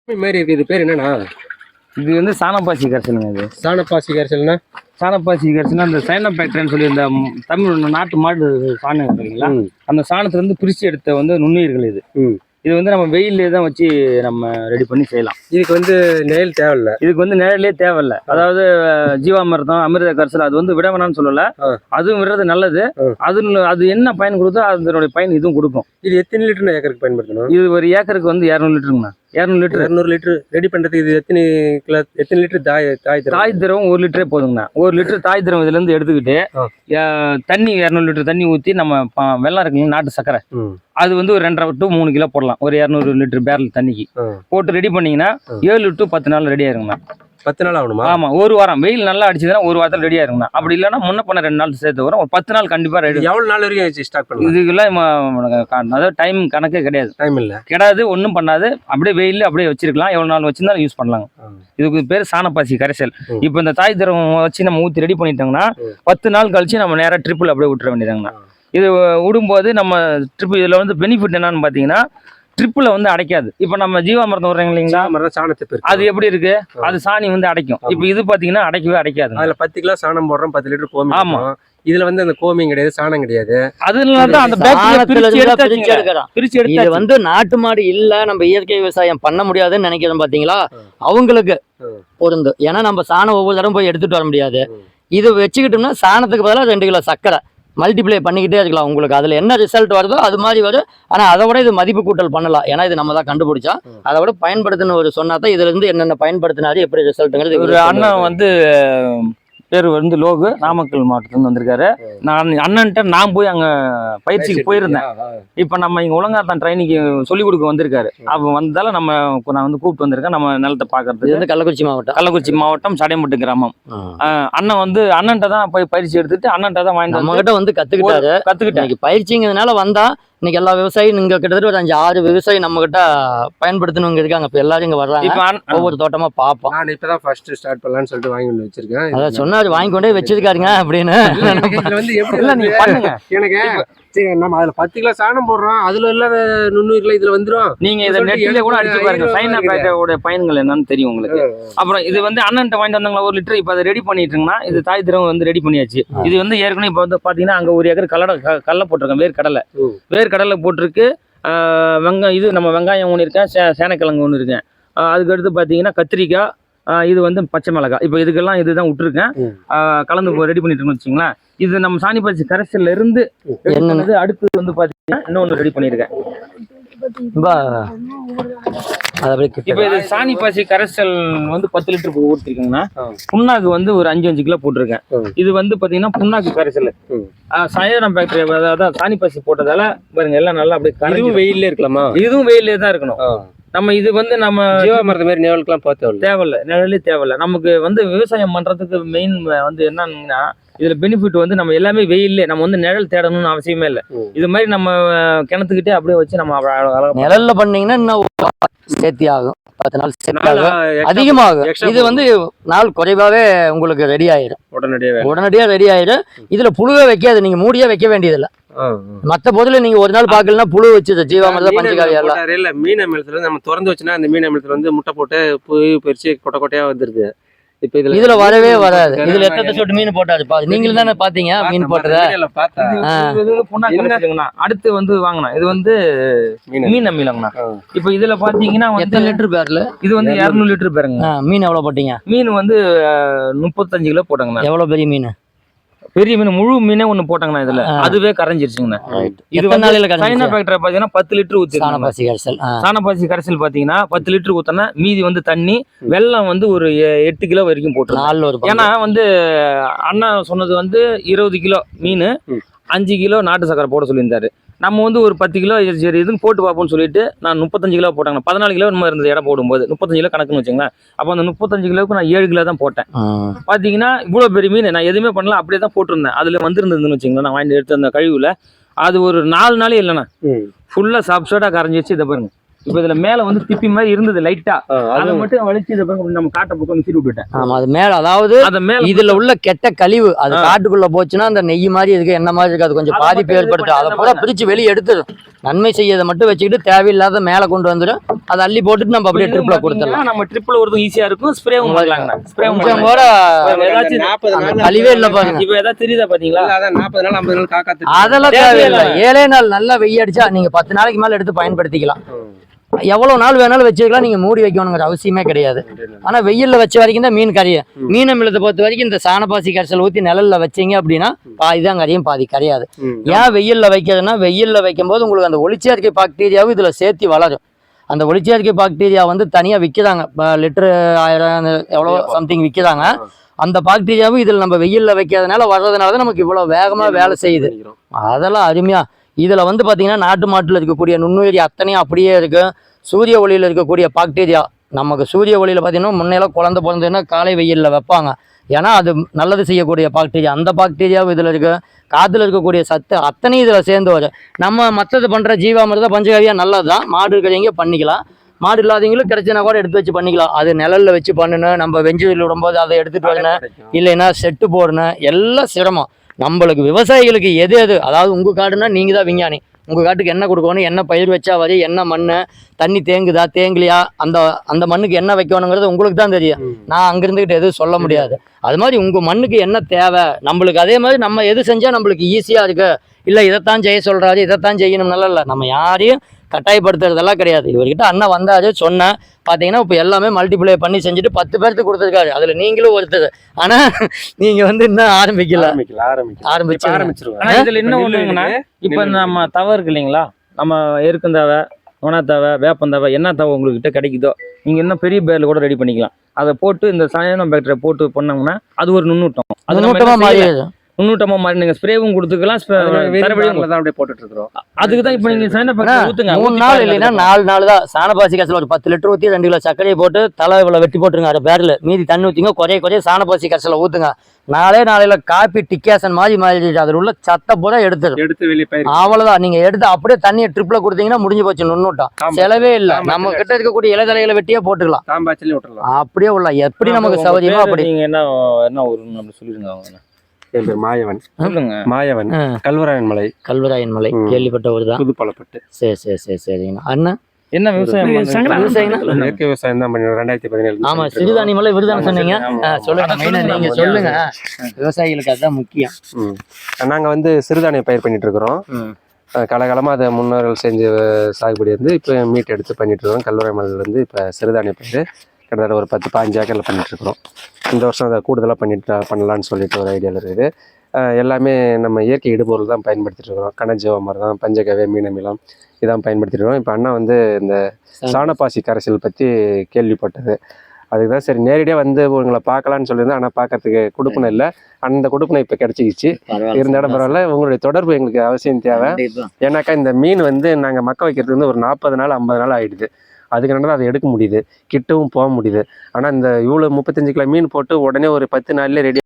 மாதிரி இருக்கு. இது பேர் என்னன்னா? இது வந்து சாணப்பாசி கரைசலுங்க. இது சாணப்பாசி கரைசல்னா? சாணப்பாசி கரைசல்னா அந்த சைனோபாக்டீரியான்னு சொல்லி இந்த தமிழ் நாட்டு மாடு சாணம் இருக்குங்களா, அந்த சாணத்துல இருந்து பிரிச்சு எடுத்த வந்து நுண்ணுயிர்கள் இது. இது வந்து நம்ம வெயிலே தான் வச்சு நம்ம ரெடி பண்ணி செய்யலாம். இதுக்கு வந்து நிழல் தேவையில்ல. இதுக்கு வந்து நிழலே தேவையில்ல. அதாவது ஜீவாமிர்தம், அமிர்த கரைசல் அது வந்து விட வேணாம்னு சொல்லல, அதுவும் விடுறது நல்லது. அது என்ன பயன் கொடுத்தோ அதனுடைய பயன் இதுவும் கொடுக்கும். இது எத்தனை லிட்டர் ஏக்கருக்கு பயன்படுத்தணும்? இது ஒரு ஏக்கருக்கு வந்து 200 லிட்டருங்கண்ணா. 200 லிட்டர் ரெடி பண்றதுக்கு இது எத்தனை லிட்டர் தாய் திரவம் 1 லிட்டரே போதுங்கண்ணா. 1 லிட்டர் தாய் திரவம் இதுல இருந்து எடுத்துக்கிட்டு தண்ணி 200 லிட்டர் தண்ணி ஊற்றி நம்ம வெள்ளம் இருக்குங்க நாட்டு சக்கரை, அது வந்து ஒரு 2.5 to 3 கிலோ போடலாம். ஒரு 200 லிட்டர் பேரல் தண்ணிக்கு போட்டு ரெடி பண்ணீங்கன்னா 7 to 10 நாள் ரெடி ஆயிருங்கண்ணா. 10 நாள் ஆகணுமா? ஆமா, ஒரு வாரம். வெயில் நல்லா அடிச்சதுன்னா ஒரு வாரத்தில் ரெடி ஆயிருங்கண்ணா. அப்படி இல்லைன்னா முன்ன பண்ண 2 நாள் சேர்த்து வரும். ஒரு 10 நாள் கண்டிப்பா ரெடி. எவ்வளவு நாள் வரைக்கும் ஸ்டார்ட் பண்ணலாம்? இதுக்கெல்லாம் அதாவது டைம் கணக்கே கிடையாது. டைம் இல்ல, கிடையாது, ஒன்றும் பண்ணாது. அப்படியே வெயில் அப்படியே வச்சிருக்கலாம். எவ்வளவு நாள் வச்சிருந்தாலும் யூஸ் பண்ணலாங்க. இதுக்கு பேர் சாணப்பாசி கரைசல். இப்போ இந்த தாய் திரவம் வச்சு நம்ம ஊற்றி ரெடி பண்ணிட்டோம்னா 10 நாள் கழிச்சு நம்ம நேராக ட்ரிப்பில் அப்படியே விட்டுற வேண்டியதாங்கண்ணா. இது விடும்போது நம்ம ட்ரிப்பு இதில் வந்து பெனிஃபிட் என்னன்னு பார்த்தீங்கன்னா, ட்ரிப்பில் வந்து அடைக்காது. இப்போ நம்ம ஜீவாமிர்தம் விடுறீங்க இல்லைங்களா, சாணத்தை அது எப்படி இருக்கு, அது சாணி வந்து அடைக்கும். இப்போ இது பார்த்தீங்கன்னா அடைக்கவே அடைக்காது. அதில் 10 கிலோ சாணம் போடுறோம், 10 லிட்டர் கோமி. ஆமா, இதுல வந்து அந்த கோமியம் கிடையாது, சாணம் கிடையாது. அதனாலதான் அந்த பிரிச்சு இது வந்து நாட்டு மாடு இல்ல, நம்ம இயற்கை விவசாயம் பண்ண முடியாதுன்னு நினைக்கிறோம் பாத்தீங்களா, அவங்களுக்கு பொருந்து. ஏன்னா நம்ம சாணம் ஒவ்வொரு தடவை போய் எடுத்துட்டு வர முடியாது. இது வச்சுக்கிட்டோம்னா சாணத்துக்கு பதிலாக 2 கிலோ சக்கரை மல்டிப்ளை பண்ணிக்கிட்டே இருக்கலாம். உங்களுக்கு அதில் என்ன ரிசல்ட் வருதோ அது மாதிரி வரும். ஆனால் அதை விட இது மதிப்பு கூட்டல் பண்ணலாம். ஏன்னா இது நம்ம தான் கண்டுபிடிச்சா. அதை விட பயன்படுத்தின ஒரு சொன்னா தான் இதுல இருந்து என்னென்ன பயன்படுத்தினாரு, எப்படி ரிசல்ட்டுங்கிறது. ஒரு அண்ணன் வந்து பேர் வந்து லோகு, நாமக்கல் மாவட்டத்துலேருந்து வந்திருக்காரு. அண்ணன்ட்ட நான் போய் அங்கே பயிற்சிக்கு போயிருந்தேன். இப்போ நம்ம இங்கே ஒழுங்காத்தான் ட்ரைனிங்கு சொல்லிக் கொடுக்க வந்திருக்காரு. அப்போ வந்ததால நான் வந்து கூப்பிட்டு வந்திருக்கேன் நம்ம நிலத்தை பார்க்கறதுக்கு. வந்து கள்ளக்குறிச்சி மாவட்டம் சடையம்பட்டு கிராமம். அண்ணன் வந்து அண்ணன்ட்ட தான் போய் பயிற்சி எடுத்துட்டு அண்ணன்ட்ட தான் வாங்கிட்டு நம்மகிட்ட வந்து கற்றுக்கிட்டேன். பயிற்சிங்கிறதுனால வந்தா இன்னைக்கு எல்லா விவசாயியும் இங்க கிட்டத்தட்ட ஒரு 5-6 விவசாயி நம்ம கிட்ட பயன்படுத்தணுங்க இருக்காங்க. இப்ப எல்லாரும் இங்க வர்றாங்க, ஒவ்வொரு தோட்டமா பார்ப்போம். நான் இப்பதான் ஃபர்ஸ்ட் ஸ்டார்ட் பண்ணலாம்னு சொல்லிட்டு வாங்கி கொண்டு வச்சிருக்கேன். அதான் சொன்னாரு, வாங்கி கொண்டே வச்சிருக்காருங்க அப்படின்னு. வந்து எப்படி நீங்க பண்ணுங்க எனக்கு நம்ம அதுல 10 கிலோ சாணம் போடுறோம், அதுல இல்லாத நுண்ணுயிர்கள் இதுல வந்துடும். நீங்க இதை நெட்ல கூட அடிச்சு பாருங்க, சைனோபாக்டீரியாவோட பயன்கள் என்னன்னு தெரியும் உங்களுக்கு. அப்புறம் இது வந்து அண்ணன்ட்ட வாங்கிட்டு வந்தாங்களா 1 லிட்டர். இப்ப அதை ரெடி பண்ணிட்டுங்கன்னா இது தாய் திரவம் வந்து ரெடி பண்ணியாச்சு. இது வந்து ஏற்கனவே இப்ப வந்து பாத்தீங்கன்னா அங்க 1 ஏக்கர் கடலை போட்டிருக்கேன். வேர்க்கடலை போட்டிருக்கு. வெங்காயம், இது நம்ம வெங்காயம் ஒன்று இருக்கேன், சேனக்கிழங்கு ஒன்று இருக்கேன். அதுக்கடுத்து பார்த்தீங்கன்னா கத்திரிக்காய், இது வந்து பச்சை மிளகாய். இப்போ இதுக்கெல்லாம் இதுதான் விட்டுருக்கேன். கலந்து ரெடி பண்ணிட்டு வச்சுங்களேன். இது நம்ம சாணிப்பாசி கரைசல்ல இருந்து என்னது அடுத்து வந்து பார்த்தீங்கன்னா இன்னொன்று ரெடி பண்ணியிருக்கேன். இப்போ இது சாணிப்பாசி கரைசல் வந்து 10 லிட்டர் ஊற்றிருக்கீங்கன்னா புண்ணாக்கு வந்து ஒரு 5 கிலோ போட்டிருக்கேன். இது வந்து பார்த்தீங்கன்னா புண்ணாக்கு கரைசல் சைனோபாக்டீரியா, அதாவது சாணிப்பாசி போட்டதால பாருங்க எல்லாம் நல்லா அப்படியே வெயிலே இருக்கலாமா? இதுவும் வெயிலே தான் இருக்கணும். நம்ம இது வந்து நம்ம ஜீவாமிர்தம் மாதிரி நிழலுக்குலாம் தேவையில்லை, நிழலே தேவையில்லை. நமக்கு வந்து விவசாயம் பண்றதுக்கு மெயின் வந்து என்னன்னா இதுல பெனிஃபிட் வந்து நம்ம எல்லாமே வெயிலே, நம்ம வந்து நிழல் தேடணும்னு அவசியமே இல்லை. இது மாதிரி நம்ம கிணத்துக்கிட்டே அப்படியே வச்சு நம்ம நிழல்ல பண்ணீங்கன்னா இன்னும் சேர்த்தி ஆகும், 10 நாள் அதிகமாகும். இது வந்து நாள் குறைவாவே உங்களுக்கு ரெடி ஆயிடும், உடனடியா ரெடி ஆயிடும். இதுல புழுவே வைக்காது, நீங்க மூடியா வைக்க வேண்டியதில்லை. மத்த பொருளை நீங்க ஒரு நாள் பாக்கலன்னா புழு வச்சு ஜீவாமிர்தம் பஞ்சகாவியம் எல்லாம் மீன் அமிலத்துல நம்ம திறந்து வச்சுன்னா அந்த மீன் அமிலத்துல வந்து முட்டை போட்டு புழு பெருச்சு கொட்டை கொட்டையா வந்துருது. இப்ப இதுல வரவே வராது. இதுல எத்தனை சொட்டு மீன் போட்டாரு பாரு, நீங்களும் தானே பாத்தீங்க மீன் போட்டத. அடுத்து வந்து வாங்கினா இது வந்து மீன் அமிலங்கண்ணா. இப்ப இதுல பாத்தீங்கன்னா எத்தனை லிட்டர் பேர்ல இது வந்து 200 லிட்டர் பேருங்க. மீன் எவ்வளவு போட்டீங்க? மீன் வந்து 35 கிலோ போட்டாங்கண்ணா. எவ்வளவு பெரிய மீன்? பெரிய மீன், முழு மீனே ஒண்ணு போட்டாங்கண்ணா. இதுல அதுவே கரைஞ்சிருச்சுங்கண்ணா. இது சைனோபாக்டீரியா பாத்தீங்கன்னா 10 லிட்டர் ஊத்தி சாணப்பாசி கரைசல் பாத்தீங்கன்னா 10 லிட்டர் ஊத்தினா மீதி வந்து தண்ணி, வெல்லம் வந்து ஒரு 8 கிலோ வரைக்கும் போட்டு. ஏன்னா வந்து அண்ணா சொன்னது வந்து 20 கிலோ மீன், 5 கிலோ நாட்டு சக்கரை போட சொல்லியிருந்தாரு. நம்ம வந்து ஒரு 10 கிலோ சரி இதுன்னு போட்டு பார்ப்போம்னு சொல்லிட்டு நான் 35 கிலோ போட்டாங்க. 14 கிலோ நம்ம இருந்தது இடம் போடும்போது 35 கிலோ கணக்குன்னு வச்சுங்களேன். அப்போ அந்த 35 கிலோவுக்கு நான் 7 கிலோ தான் போட்டேன். பார்த்தீங்கன்னா இவ்வளோ பெரிய மீன் நான் எதுவுமே பண்ணல, அப்படியே தான் போட்டிருந்தேன். அதில் வந்துருந்ததுன்னு வச்சுங்களேன். நான் வாங்கி எடுத்து அந்த கழிவுல அது ஒரு 4 நாளே இல்லைண்ணா, ஃபுல்லாக சாப்ஸ்டாக கரைஞ்சிச்சு. இதை பாருங்க, இப்ப இதுல மேல வந்து திப்பி மாதிரி இருந்தது லைட்டா, அதை மட்டும் வலிச்சு இதை நம்ம காட்டை பக்கம் விசிறி விட்டுட்டேன். ஆமா, அது மேல, அதாவது அது மேல இதுல உள்ள கெட்ட கழிவு அது காட்டுக்குள்ள போச்சுன்னா அந்த நெய் மாதிரி இருக்கு, என்ன மாதிரி இருக்கு, அது கொஞ்சம் பாதிப்பு ஏற்படுத்தும். அதை பூரா பிரிச்சு வெளியே எடுத்துடும். நன்மை செய்யதை மட்டும் வச்சுக்கிட்டு தேவையில்லாத மேல கொண்டு வந்துடும். அதை அள்ளி போட்டுட்டு நம்ம அப்படியே ட்ரிப்ல கொடுத்துடலாம். நம்ம ட்ரிப்ல ஒருதும் ஈஸியா இருக்கும். ஸ்ப்ரேவும் பண்ணலாங்க. கொஞ்சம் கூட கழிவே இல்ல பாருங்க. இப்ப ஏதாவது தெரியுதா பாத்தீங்களா? 40 நாள் 50 நாள் காக்கா அதெல்லாம் தேவையில்லை. 7 நாள் நல்லா வெய்ய அடிச்சா நீங்க 10 நாளைக்கு மேல எடுத்து பயன்படுத்திக்கலாம். எவ்வளவு நாள் வேணாலும் வச்சுக்கலாம். நீங்க மூடி வைக்கணுங்கிற அவசியமே கிடையாது. ஆனா வெயில்ல வச்ச வரைக்கும் தான் மீன் கரையும். மீனை மிளத்தை பொறுத்த வரைக்கும் இந்த சாணப்பாசி கரைசல் ஊத்தி நிழல்ல வச்சீங்க அப்படின்னா பாதி தான் கரையும், பாதி கரையாது. ஏன் வெயில்ல வைக்கிறதுனா, வெயில்ல வைக்கும் போது உங்களுக்கு அந்த ஒளிச்சேர்க்கை பாக்டீரியாவும் இதுல சேர்த்து வளரும். அந்த ஒளிச்சேர்க்கை பாக்டீரியா வந்து தனியா விற்கிறாங்க, லிட்டரு 1000 எவ்வளோ சம்திங் விற்கிறாங்க. அந்த பாக்டீரியாவும் இதில் நம்ம வெயில்ல வைக்கிறதுனால வர்றதுனால தான் நமக்கு இவ்வளவு வேகமா வேலை செய்யுது. அதெல்லாம் அருமையா. இதுல வந்து பாத்தீங்கன்னா நாட்டு மாட்டுல இருக்கக்கூடிய நுண்ணுயிரி அத்தனையும் அப்படியே இருக்கு. சூரிய ஒளியில இருக்கக்கூடிய பாக்டீரியா, நமக்கு சூரிய ஒளியில பாத்தீங்கன்னா முன்னையெல்லாம் குழந்தை பிறந்ததுன்னா காலை வெயில்ல வைப்பாங்க. ஏன்னா அது நல்லது செய்யக்கூடிய பாக்டீரியா, அந்த பாக்டீரியாவும் இதுல இருக்கு. காத்துல இருக்கக்கூடிய சத்து அத்தனையும் இதுல சேர்ந்து வரும். நம்ம மற்றது பண்ற ஜீவாமிர்த பஞ்சகாவியா நல்லதுதான். மாடு இருக்கிறவங்க பண்ணிக்கலாம், மாடு இல்லாதவங்களும் கிடைச்சினா கூட எடுத்து வச்சு பண்ணிக்கலாம். அது நிழல்ல வச்சு பண்ணணும், நம்ம வெஞ்சில் விடும்போது அதை எடுத்துட்டு வரணும், இல்லைன்னா செட்டு போடணும், எல்லாம் சிரமம். நம்மளுக்கு விவசாயிகளுக்கு எது எது, அதாவது உங்க காடுன்னா நீங்க தான் விஞ்ஞானி. உங்க காட்டுக்கு என்ன கொடுக்கணும், என்ன பயிர் வச்சா வரி, என்ன மண், தண்ணி தேங்குதா தேங்கலையா, அந்த மண்ணுக்கு என்ன வைக்கணுங்கிறது உங்களுக்கு தான் தெரியும். நான் அங்க இருந்துகிட்டு எதுவும் சொல்ல முடியாது. அது மாதிரி உங்க மண்ணுக்கு என்ன தேவை நம்மளுக்கு, அதே மாதிரி நம்ம எது செஞ்சா நம்மளுக்கு ஈஸியா இருக்கு, இல்ல இதைத்தான் செய்ய சொல்றாரு இதைத்தான் செய்யணும் நல்லா இல்லை. நம்ம யாரையும் கட்டாயப்படுத்துறதெல்லாம் கிடையாது. இவர்கிட்ட அண்ணன் வந்தாரு சொன்னேன் பாத்தீங்கன்னா இப்ப எல்லாமே மல்டிப்ளை பண்ணி செஞ்சுட்டு 10 பேருக்கு கொடுத்துருக்காரு. அதுல நீங்களும் ஒருத்தர். ஆனா நீங்க வந்து இன்னும் ஆரம்பிச்சிருவோம். இதுல என்ன ஒண்ணுங்கன்னா, இப்ப நம்ம தவறு இருக்கு இல்லைங்களா, நம்ம எருக்கும் தேவை, உணத்தவை, வேப்பந்தவை, என்ன தவை உங்ககிட்ட கிடைக்குதோ நீங்க இன்னும் பெரிய பேர்ல கூட ரெடி பண்ணிக்கலாம். அதை போட்டு இந்த சயனோ பாக்டீரியா போட்டு பண்ணோம்னா அது ஒரு நுண்ணூட்டம். நுண்ணூட்டமா மாதிரி நீங்க ஸ்ப்ரேவும் கொடுத்துக்கலாம். போட்டுட்டு இருக்கிறோம். அதுக்கு தான் இப்ப நீங்க சயனோ பாக்டீரியா ஊத்துங்க. 3 நாள் இல்லைன்னா 4 நாள் தான். சாணப்பாசி கரைசல் ஒரு 10 லிட்டர் ஊத்தி 2 கிலோ சர்க்கரையை போட்டு தலை இவ்வளவு வெட்டி போட்டுருங்க. அரை பேர்ல மீதி தண்ணி ஊத்திங்க. குறைய சாணப்பாசி கரைசலை ஊத்துங்க. நாளையில காப்பி டிக்காசன் மாதிரி மாறிடுச்சு. அதில் உள்ள சத்த பூரா எடுத்து வெளியே அவ்வளவுதான். நீங்க எடுத்து அப்படியே தண்ணியை ட்ரிப்ல கொடுத்தீங்கன்னா முடிஞ்சு போச்சு. நுண்ணூட்டம் செலவே இல்லை. நம்ம கிட்ட இருக்கக்கூடிய இலைதலைகளை வெட்டியே போட்டுக்கலாம், அப்படியே உள்ள எப்படி நமக்கு சௌகரியமா. அப்படி நீங்க என்ன ஒரு சொல்லிருங்க. அவங்க என் பேர் மாயவன், கல்வராயன் மலை கேள்விப்பட்ட ஒரு தான், புதுப்பலப்பட்டு. சரிங்க அண்ணா. என்ன விவசாயம்? இயற்கை விவசாயம் தான் பண்ணி 2017. ஆமா, சிறுதானிய மலை விருதான சொன்னீங்க. சொல்லுங்க, நீங்க சொல்லுங்க. விவசாயிகளுக்கு அதுதான் முக்கியம். நாங்க வந்து சிறுதானிய பயிர் பண்ணிட்டு இருக்கிறோம். காலகாலமாக அதை முன்னோர்கள் செஞ்ச சாகுபடி வந்து இப்போ மீட் எடுத்து பண்ணிட்டு இருக்கோம். கல்வராயன் மலையில் வந்து இப்போ சிறுதானிய பயிர் கிட்டத்தட்ட ஒரு 10-15 ஏக்கரில் பண்ணிட்டுருக்குறோம். இந்த வருஷம் அதை கூடுதலாக பண்ணலான்னு சொல்லிட்டு ஒரு ஐடியாவில் இருக்குது. எல்லாமே நம்ம இயற்கை இடுபொருள் தான் பயன்படுத்திட்டு இருக்கிறோம். கனஜீவாமிர்தம் தான், பஞ்சகவ்ய, மீனமிலம் இதான் பயன்படுத்திட்டு இருக்கோம். இப்போ அண்ணா வந்து இந்த சாணப்பாசி கரைசல் பற்றி கேள்விப்பட்டது. அதுக்கு தான் சரி நேரடியாக வந்து உங்களை பார்க்கலான்னு சொல்லியிருந்தேன். ஆனால் பார்க்கறதுக்கு கொடுப்பனை இல்லை. அந்த கொடுப்பனை இப்போ கிடச்சிக்கிச்சு. இருந்த இடம் பரவாயில்ல. உங்களுடைய தொடர்பு எங்களுக்கு அவசியம் தேவை. ஏன்னாக்கா இந்த மீன் வந்து நாங்கள் மக்க வைக்கிறதுக்கு வந்து ஒரு 40 நாள் 50 நாள் ஆகிடுது. அதுக்கு தான் அதை எடுக்க முடியுது, கிட்டவும் போக முடியுது. ஆனால் இந்த இவ்வளோ 35 கிலோ மீன் போட்டு உடனே ஒரு 10 நாள்லேயே ரெடி